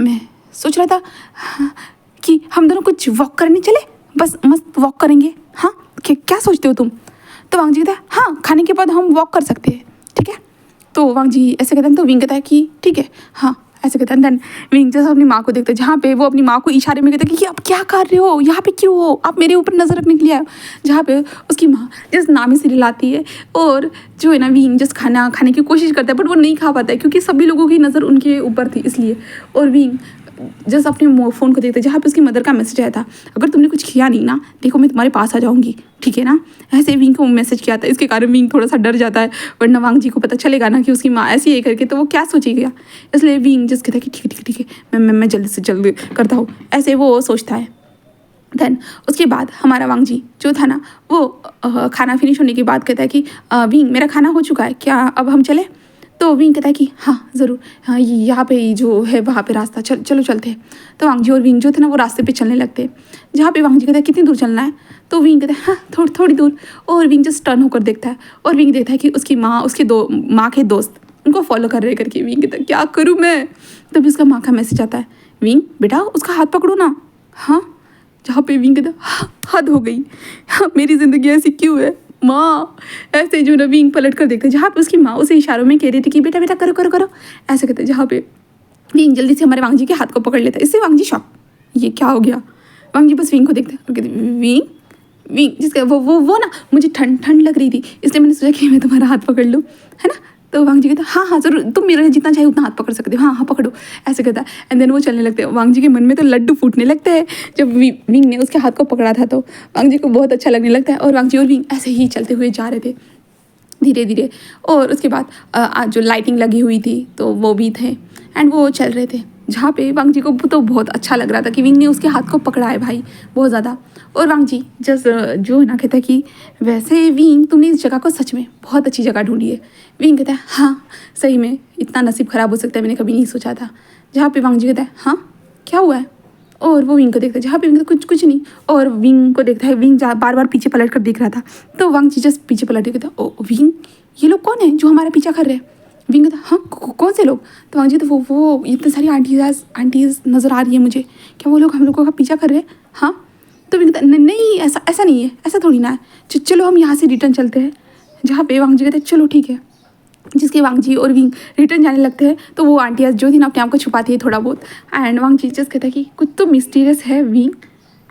मैं सोच रहा था कि हम दोनों कुछ वॉक करने चले, बस मस्त वॉक करेंगे। हाँ क्या सोचते हो तुम? तो वांग जी कहता है हाँ खाने के बाद हम वॉक कर सकते हैं, ठीक है। तो वांग जी ऐसे कहते हैं। तो विंग कहता है कि ठीक है हाँ ऐसे कहता है। देन विंग जैसे अपनी माँ को देखते हैं जहाँ पे वो अपनी माँ को इशारे में कहता है कि आप क्या कर रहे हो यहाँ पे, क्यों हो आप मेरे ऊपर नज़र रखने के लिए आए हो? जहाँ पे उसकी माँ जिस नामी से रिलाती है और जो है ना विंग जिस खाना खाने की कोशिश करता है बट वो नहीं खा पाता है क्योंकि सभी लोगों की नज़र उनके ऊपर थी इसलिए। और विंग जस्ट अपने फ़ोन को देखते हैं जहाँ पे उसकी मदर का मैसेज आया था अगर तुमने कुछ किया नहीं ना देखो मैं तुम्हारे पास आ जाऊँगी, ठीक है ना। ऐसे विंग को मैसेज किया था, इसके कारण विंग थोड़ा सा डर जाता है वरना वांग जी को पता चलेगा ना कि उसकी माँ ऐसी है करके तो वो क्या सोचेगा। इसलिए विंग जस्ट कहता है कि ठीक है मैं जल्दी से जल्दी करता हूँ, ऐसे वो सोचता है। देन उसके बाद हमारा वांग जी जो था ना वो खाना फिनिश होने के बाद कहता है कि विंग मेरा खाना हो चुका है, क्या अब हम चले? तो विंग कहता है कि हाँ ज़रूर, हाँ यहाँ पे जो है वहाँ पे रास्ता चलो चलते हैं। तो वांग जी और विंग जो थे ना वो रास्ते पे चलने लगते हैं जहाँ पे वांग जी कहता है कितनी दूर चलना है? तो विंग कहता है हाँ थोड़ी दूर। और विंग जस्ट टर्न होकर देखता है और विंग देखता है कि उसकी माँ उसके माँ के दोस्त उनको फॉलो कर रहे करके। विंग कहता है क्या करूँ मैं? तभी उसका माँ का मैसेज आता है विंग बेटा उसका हाथ पकड़ो ना। हाँ जहाँ पे विंग कहता हाँ हद हो गई, हाँ मेरी ज़िंदगी ऐसी क्यों है माँ? ऐसे जो ना विंग पलट कर देखते जहाँ पे उसकी माँ उसे इशारों में कह रही थी कि बेटा बेटा करो ऐसे कहते जहाँ पे विंग जल्दी से हमारे वांग जी के हाथ को पकड़ लेता है। इससे वांग जी शॉक, ये क्या हो गया? वांग जी बस विंग को देखते और कहते विंग जिसका वो ना मुझे ठंड लग रही थी इसलिए मैंने सोचा कि मैं तुम्हारा हाथ पकड़ लूँ, है ना। तो वांग जी कहता हाँ ज़रूर तुम मेरा जितना चाहे उतना हाथ पकड़ सकते हो, हाँ पकड़ो ऐसे कहता है। एंड देन वो चलने लगते हैं। वांग जी के मन में तो लड्डू फूटने लगता है जब विंग ने उसके हाथ को पकड़ा था तो वांग जी को बहुत अच्छा लगने लगता है। और वांग जी और विंग ऐसे ही चलते हुए जा रहे थे धीरे धीरे। और उसके बाद आज जो लाइटिंग लगी हुई थी तो वो भी थे एंड वो चल रहे थे जहाँ पे वांग जी को तो बहुत अच्छा लग रहा था कि विंग ने उसके हाथ को पकड़ा है भाई बहुत ज़्यादा। और वांग जी जस्ट जो है ना कहता है कि वैसे विंग तुमने इस जगह को सच में बहुत अच्छी जगह ढूंढी है। विंग कहता है हाँ सही में इतना नसीब ख़राब हो सकता है मैंने कभी नहीं सोचा था। जहाँ पे वांग जी कहता है हाँ क्या हुआ है? और वो विंग को देखता है जहाँ पे विंग कुछ नहीं। और विंग को देखता है, विंग बार बार पीछे पलट कर देख रहा था तो वांग जी जस्ट पीछे पलट के कहता है ओ विंग ये लोग कौन है जो हमारा पीछा कर रहे हैं? विंग कहता हाँ कौन से लोग? तो वांग जी तो वो इतनी सारी आंटीज नज़र आ रही है मुझे, क्या वो लोग हम लोगों का पीछा कर रहे हैं? हाँ। तो विंग कहता नहीं ऐसा नहीं है, ऐसा थोड़ी ना है, चलो हम यहाँ से रिटर्न चलते हैं। जहाँ पे वांग जी कहते हैं चलो ठीक है। जिसके वांग जी और विंग रिटर्न जाने लगते हैं तो वो आंटियाँ जो थी ना अपने आप को छुपाती है थोड़ा बहुत। एंड वांग जी जस्ट कहता है कि कुछ तो मिस्टीरियस है विंग।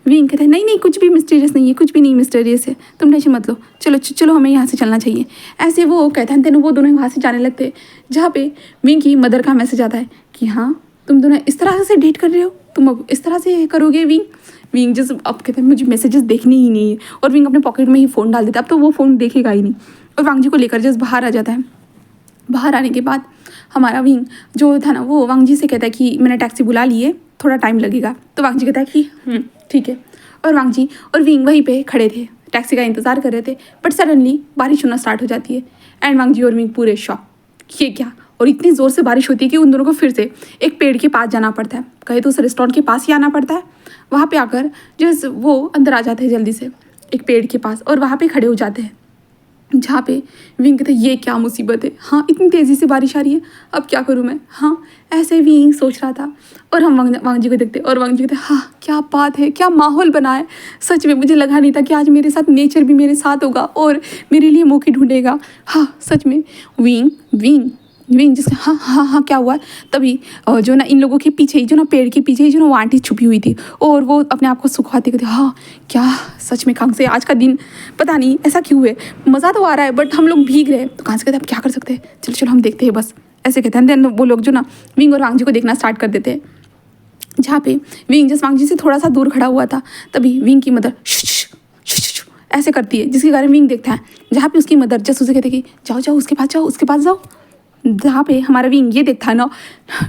विंग कहता है नहीं कुछ भी मिस्टीरियस नहीं है, कुछ भी नहीं मिस्टीरियस है, तुम टेंशन मत लो, चलो हमें यहाँ से चलना चाहिए। ऐसे वो कहते हैं वो दोनों वहाँ से जाने लगते हैं जहाँ पे विंग की मदर का मैसेज आता है कि हाँ तुम दोनों इस तरह से डेट कर रहे हो, तुम अब इस तरह से करोगे विंग जस्ट अब कहते हैं मुझे मैसेजेस देखने ही नहीं है। और विंग अपने पॉकेट में ही फ़ोन डाल देता है, अब तो वो फ़ोन देखेगा ही नहीं। और वांग जी को लेकर जस्ट बाहर आ जाता है। बाहर आने के बाद हमारा विंग जो था ना वो वांग जी से कहता है कि मैंने टैक्सी बुला ली है, थोड़ा टाइम लगेगा। तो वांग जी कहता है कि ठीक है। और वांग जी और विंग वहीं पे खड़े थे, टैक्सी का इंतज़ार कर रहे थे। बट सडनली बारिश होना स्टार्ट हो जाती है एंड वांग जी और विंग पूरे शॉक, ये क्या? और इतनी ज़ोर से बारिश होती है कि उन दोनों को फिर से एक पेड़ के पास जाना पड़ता है, कहे तो उस रेस्टोरेंट के पास ही आना पड़ता है। वहाँ पे आकर जैसे वो अंदर आ जाते हैं जल्दी से एक पेड़ के पास और वहाँ पे खड़े हो जाते हैं। जहाँ पे विंग कहते ये क्या मुसीबत है, हाँ इतनी तेज़ी से बारिश आ रही है, अब क्या करूँ मैं, हाँ ऐसे विंग सोच रहा था। और हम वांग जी को देखते और वांग जी कहते हाँ क्या बात है, क्या माहौल बना है, सच में मुझे लगा नहीं था कि आज मेरे साथ नेचर भी मेरे साथ होगा और मेरे लिए मौके ढूंढेगा, हाँ सच में। विंग विंग विंग जिसका हाँ हाँ हाँ क्या हुआ है? तभी जो ना इन लोगों के पीछे ही, जो ना पेड़ के पीछे ही जो ना वो आंटी छुपी हुई थी और वो अपने आप को सुखाती कहती हाँ क्या सच में खांग से आज का दिन पता नहीं ऐसा क्यों है, मज़ा तो आ रहा है बट हम लोग भीग रहे हैं। तो कहाँ से कहते हैं अब क्या कर सकते हैं, चलो चलो हम देखते हैं बस, ऐसे कहते हैं। देन वो लोग जो ना विंग और वांग जी को देखना स्टार्ट कर देते हैं। जहाँ पे विंग जस्ट वांग जी से थोड़ा सा दूर खड़ा हुआ था, तभी विंग की मदर ऐसे करती है जिसके कारण विंग देखता है। जहाँ पे उसकी मदर जस्ट उसे कहते कि जाओ जाओ उसके पास जाओ, उसके पास जाओ। जहाँ पे हमारा विंग ये देखता है ना,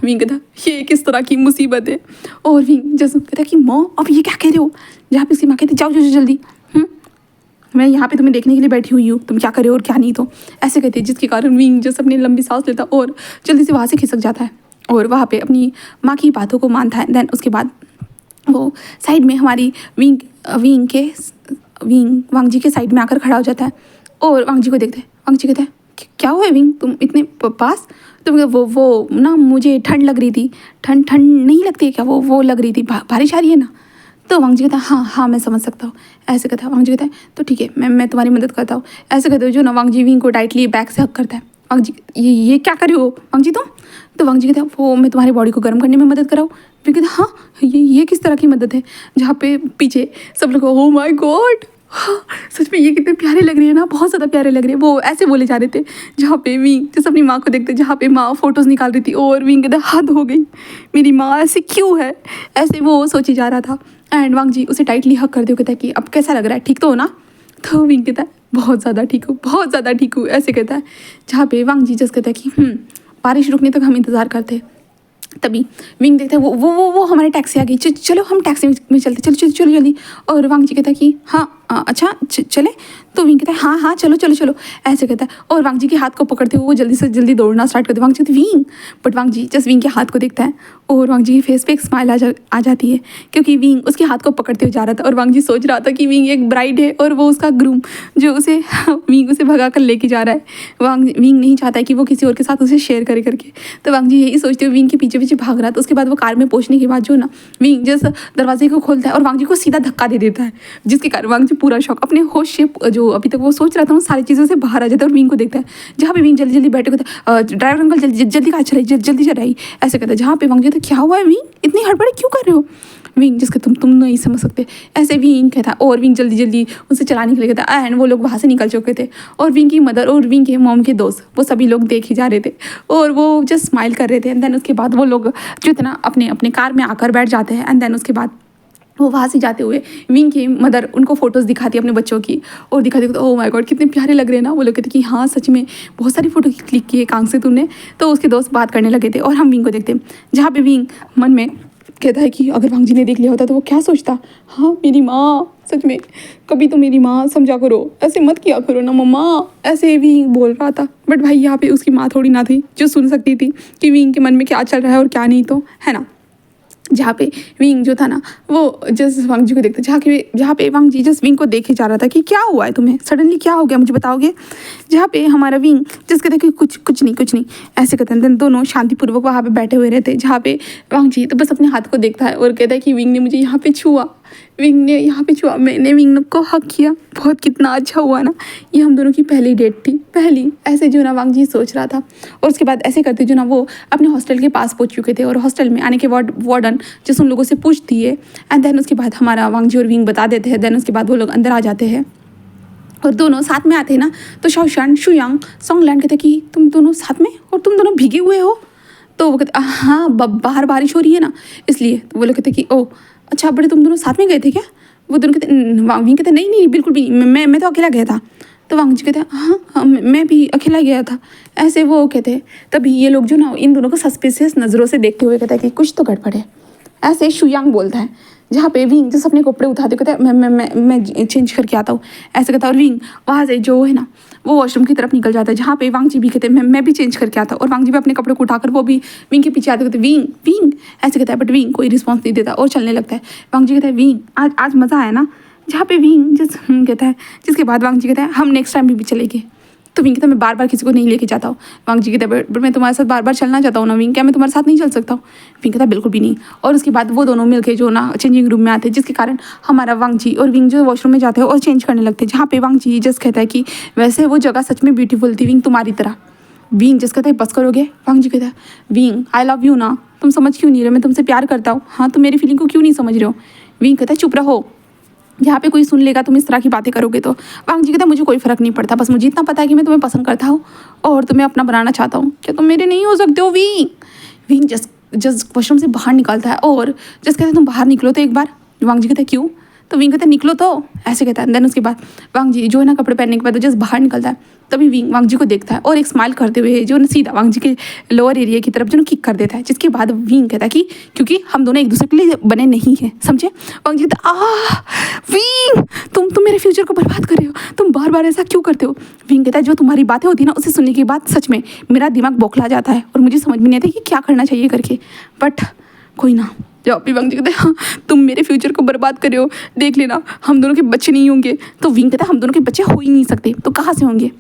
विंग कहता ये किस तरह की मुसीबत है, और विंग जस्ट कहता कि माँ अब ये क्या कह रहे हो। जहाँ पे उसकी माँ कहती जाओ जाओ जल्दी, मैं यहाँ पे तुम्हें देखने के लिए बैठी हुई हूँ, तुम क्या करे और क्या नहीं। तो ऐसे कहते हैं जिसके कारण विंग जस्ट अपनी लंबी सांस लेता और जल्दी से वहाँ से खिसक जाता है और वहाँ पे अपनी माँ की बातों को मानता है। देन उसके बाद वो साइड में हमारी विंग वांग जी के साइड में आकर खड़ा हो जाता है और वांग जी को देखते हैं। वांग जी कहते हैं क्या हुआ है विंग, तुम इतने पास। तो वो ना मुझे ठंड लग रही थी, ठंड ठंड नहीं लगती है क्या, वो लग रही थी, बारिश आ रही है ना। तो वांग जी कहता है हाँ हाँ मैं समझ सकता हूँ। ऐसे कहता है वांग जी कहता है तो ठीक है मैं तुम्हारी मदद करता हूँ। ऐसे कहते हो जो ना वांग जी विंग को टाइटली बैक से हक करता है। वांग जी ये क्या कर रहे हो वांग जी तुम। तो वांग जी कहते हैं वो मैं तुम्हारी बॉडी को गर्म करने में मदद कराऊँ। फिर कहते हाँ ये किस तरह की मदद है। जहाँ पे पीछे सब लोग ओ माई गॉड, हाँ सच में ये कितने प्यारे लग रही है ना, बहुत ज़्यादा प्यारे लग रहे हैं। वो ऐसे बोले जा रहे थे जहाँ पे विंग जैसे अपनी माँ को देखते, जहाँ पे माँ फोटोज़ निकाल रही थी और विंग कहते हद हो गई, मेरी माँ ऐसे क्यों है, ऐसे वो सोची जा रहा था। एंड वांग जी उसे टाइटली हक कर दे, कहता है कि अब कैसा लग रहा है, ठीक तो हो ना। तो विंग कहता है बहुत ज़्यादा ठीक हूँ, बहुत ज़्यादा ठीक हूँ, ऐसे कहता है। जहाँ पे वांग जी जस्ट कहता है कि बारिश रुकने तक हम इंतज़ार करते। तभी विंग देखता है वो हमारे टैक्सी आ गई, चलो हम टैक्सी में चलते, चलो चलो चलो जल्दी। और वांग जी कहता है कि हाँ अच्छा चले। तो विंग कहता है हाँ हाँ चलो चलो चलो, ऐसे कहता है। और वांग जी के हाथ को पकड़ते हुए वो जल्दी से जल्दी दौड़ना स्टार्ट करते। वांग जी कहते Wing, but Wang ji just Wing के हाथ को देखता है और वांग जी के फेस पे एक स्माइल आ जाती है क्योंकि विंग उसके हाथ को पकड़ते हुए जा रहा था और वांग जी सोच रहा था कि विंग एक ब्राइड है और वो उसका ग्रूम जो उसे विंग उसे भगा कर लेके जा रहा है। विंग नहीं चाहता है कि वो किसी और के साथ उसे शेयर करे करके। तो वांग जी यही सोचते हुए विंग के पीछे पीछे भाग रहा था। उसके बाद वो कार में पहुंचने के बाद जो ना विंग जस्ट दरवाजे को खोलता है और वांग जी को सीधा धक्का दे देता है, जिसके कारण वांग जी पूरा शॉक अपने होश से जो अभी तक वो सोच रहा था उन सारी चीज़ों से बाहर आ जाता है और विंग को देखता है। जहाँ पे विंग जल्दी जल्दी बैठे होता है ड्राइवर अंकल जल्दी कार चलाई, जल्दी चलाई, ऐसे कहता है। जहाँ पे वांग जी कहता क्या हुआ है विंग, इतनी हड़बड़ी क्यों कर रहे हो। विंग जिसके तुम नहीं समझ सकते, ऐसे विंग कहता है। और विंग जल्दी जल्दी उनसे चलाने के लिए कहता है एंड वो लोग वहाँ से निकल चुके थे और विंग की मदर और विंग के मॉम के दोस्त वो सभी लोग देखे जा रहे थे और वो जस्ट स्माइल कर रहे थे। एंड देन उसके बाद वो लोग जो इतना अपने अपने कार में आकर बैठ जाते हैं। एंड देन उसके बाद वो वहाँ से जाते हुए विंग की मदर उनको फोटोज़ दिखाती है अपने बच्चों की और दिखाती है। ओह माय गॉड कितने प्यारे लग रहे हैं ना। वो लोग कहते कि हाँ सच में बहुत सारी फ़ोटो क्लिक की है कांग से तुमने। तो उसके दोस्त बात करने लगे थे और हम विंग को देखते हैं। जहाँ पे विंग मन में कहता है कि अगर वांग जी ने देख लिया होता तो वो क्या सोचता। हाँ मेरी माँ, सच में कभी तो मेरी माँ समझा करो, ऐसे मत किया करो ना मम्मा, ऐसे विंग बोल रहा था। बट भाई यहाँ पे उसकी माँ थोड़ी ना थी जो सुन सकती थी कि विंग के मन में क्या चल रहा है और क्या नहीं, तो है ना। जहाँ पे विंग जो था ना वो जस्ट वांग जी को देखते, जहाँ पे वांग जी जस्ट विंग को देखे जा रहा था कि क्या हुआ है तुम्हें, सडनली क्या हो गया मुझे बताओगे। जहाँ पे हमारा विंग जस्ट कहते कि कुछ नहीं ऐसे कहते हैं। दोनों शांतिपूर्वक वहाँ पे बैठे हुए रहते। जहाँ पे वांग जी तो बस अपने हाथ को देखता है और कहता है कि विंग ने मुझे यहाँ पे छुआ, विंग ने यहाँ पे छुआ, मैंने विंग को हक किया, बहुत कितना अच्छा हुआ ना, ये हम दोनों की पहली डेट थी, पहली, ऐसे जो ना वांग जी सोच रहा था। और उसके बाद ऐसे करते जो ना वो अपने हॉस्टल के पास पहुँच चुके थे और हॉस्टल में आने के बाद वार्डन जिस उन लोगों से पूछती है। एंड देन उसके बाद हमारा वांग जी और विंग बता देते हैं। देन उसके बाद वो लोग अंदर आ जाते हैं और दोनों साथ में आते हैं ना। तो शाओशान शुयांग सॉन्गलैंड कहते कि तुम दोनों साथ में और तुम दोनों भीगे हुए हो। तो वो कहते हाँ बाहर बारिश हो रही है ना इसलिए। तो वो लोग कहते कि ओ अच्छा बड़े तुम दोनों साथ में गए थे क्या। वो दोनों कहते विंग कहते नहीं बिल्कुल भी, मैं तो अकेला गया था। तो वांग जी कहते हाँ मैं भी अकेला गया था, ऐसे वो कहते। तभी ये लोग जो ना इन दोनों को सस्पिशियस नज़रों से देखते हुए कहते हैं कि कुछ तो गड़बड़ है, ऐसे शुयांग बोलता है। जहाँ पे विंग जैसे अपने कपड़े उठाते कहता है मैं चेंज करके आता हूँ, ऐसे कहता है। और विंग वहाँ से जो है ना वो वॉशरूम की तरफ निकल जाता है। जहाँ पे वांग जी भी कहते हैं मैं भी चेंज करके आता हूँ। और वांग जी भी अपने कपड़े को उठाकर वो भी विंग के पीछे आते कहते विंग ऐसे कहता है। बट विंग कोई रिस्पॉन्स नहीं देता और चलने लगता है। वांग जी कहता है विंग आज मज़ा आया ना। जहाँ पे विंग जिस कहता है, जिसके बाद वांग जी कहता है हम नेक्स्ट टाइम भी चलेंगे। तो विंग कहता मैं बार बार किसी को नहीं लेके जाता हूँ। वांग जी कहता बट मैं तुम्हारे साथ बार बार चलना चाहता हूँ ना विंग, क्या मैं तुम्हारे साथ नहीं चल सकता हूँ? विंग कहता बिल्कुल भी नहीं। और उसके बाद वो दोनों मिलके जो ना चेंजिंग रूम में आते हैं, जिसके कारण हमारा वांग जी और विंग जो वॉशरूम में जाते हैं और चेंज करने लगते हैं, जहाँ पे वांग जी जस्ट कहता है कि वैसे वो जगह सच में ब्यूटीफुल थी विंग तुम्हारी तरह। विंग जस्ट कहता है बस करोगे? वांग जी कहता है विंग आई लव यू ना, तुम समझ क्यों नहीं रहे, मैं तुमसे प्यार करता हूँ। हाँ तुम मेरी फीलिंग को क्यों नहीं समझ रहे हो? विंग कहता है चुप रहो, यहाँ पे कोई सुन लेगा तुम इस तरह की बातें करोगे तो। वांग जी कहता है मुझे कोई फ़र्क नहीं पड़ता, बस मुझे इतना पता है कि मैं तुम्हें पसंद करता हूँ और तुम्हें अपना बनाना चाहता हूँ, क्या तुम मेरे नहीं हो सकते हो विंग? विंग जस्ट वॉशरूम से बाहर निकलता है और जस्ट कहता है तुम बाहर निकलो तो एक बार। वांग जी कहता है क्यों? तो विंग कहता है निकलो तो, ऐसे कहता है। देन उसके बाद वांग जी जो है ना कपड़े पहनने के बाद जस्ट बाहर निकलता है, तभी विंग वांग जी को देखता है और एक स्माइल करते हुए जो ना सीधा वांग जी के लोअर एरिया की तरफ जो ना किक कर देता है, जिसके बाद विंग कहता है कि क्योंकि हम दोनों एक दूसरे के लिए बने नहीं हैं, समझे? वांग जी कहता विंग तुम मेरे फ्यूचर को बर्बाद कर रहे हो, तुम बार बार ऐसा क्यों करते हो? विंग कहता है जो तुम्हारी बातें होती है ना उसे सुनने के बाद सच में मेरा दिमाग बौखला जाता है और मुझे समझ में नहीं आता कि क्या करना चाहिए करके, बट कोई ना। जब भी वांग जी कहते हैं हाँ तुम मेरे फ्यूचर को बर्बाद कर रहे हो, देख लेना हम दोनों के बच्चे नहीं होंगे। तो विंग कहता है हम दोनों के बच्चे हो ही नहीं सकते, तो कहाँ से होंगे?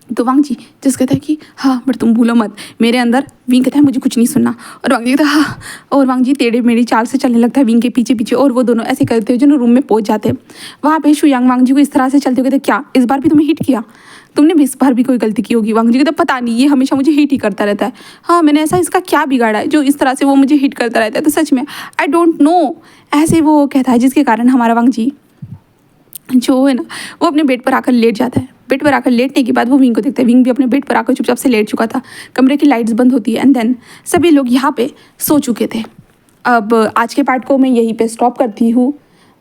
तो वांग जी जिस कहता है कि हाँ बट तुम भूलो मत मेरे अंदर। विंग कहता है मुझे कुछ नहीं सुनना, और वांग जी कहता है हाँ, और वांग जी टेढ़े मेढ़ी चाल से चलने लगता है विंग के पीछे पीछे, और वो दोनों ऐसे करते हुए जो ना रूम में पहुंच जाते हैं। वहाँ पे शुयांग वांग जी को इस तरह से चलते हुए कहते क्या इस बार भी तुम्हें हिट किया? तुमने भी इस बार भी कोई गलती की होगी। वांग जी कहते पता नहीं ये हमेशा मुझे हिट ही करता रहता है। हाँ मैंने ऐसा इसका क्या बिगाड़ा है जो इस तरह से वो मुझे हिट करता रहता है? तो सच में आई डोंट नो, ऐसे वो कहता है, जिसके कारण हमारा वांग जी जो है ना वो अपने बेड पर आकर लेट जाता है। बेड पर आकर लेटने के बाद वो विंग को देखता है, विंग भी अपने बेड पर आकर चुपचाप से लेट चुका था। कमरे की लाइट्स बंद होती है एंड देन सभी लोग यहाँ पे सो चुके थे। अब आज के पार्ट को मैं यहीं पे स्टॉप करती हूँ।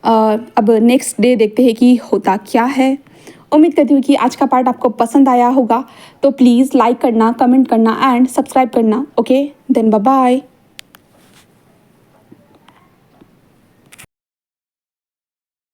अब नेक्स्ट डे देखते हैं कि होता क्या है। उम्मीद करती हूँ कि आज का पार्ट आपको पसंद आया होगा, तो प्लीज़ लाइक करना, कमेंट करना एंड सब्सक्राइब करना। Okay then bye bye.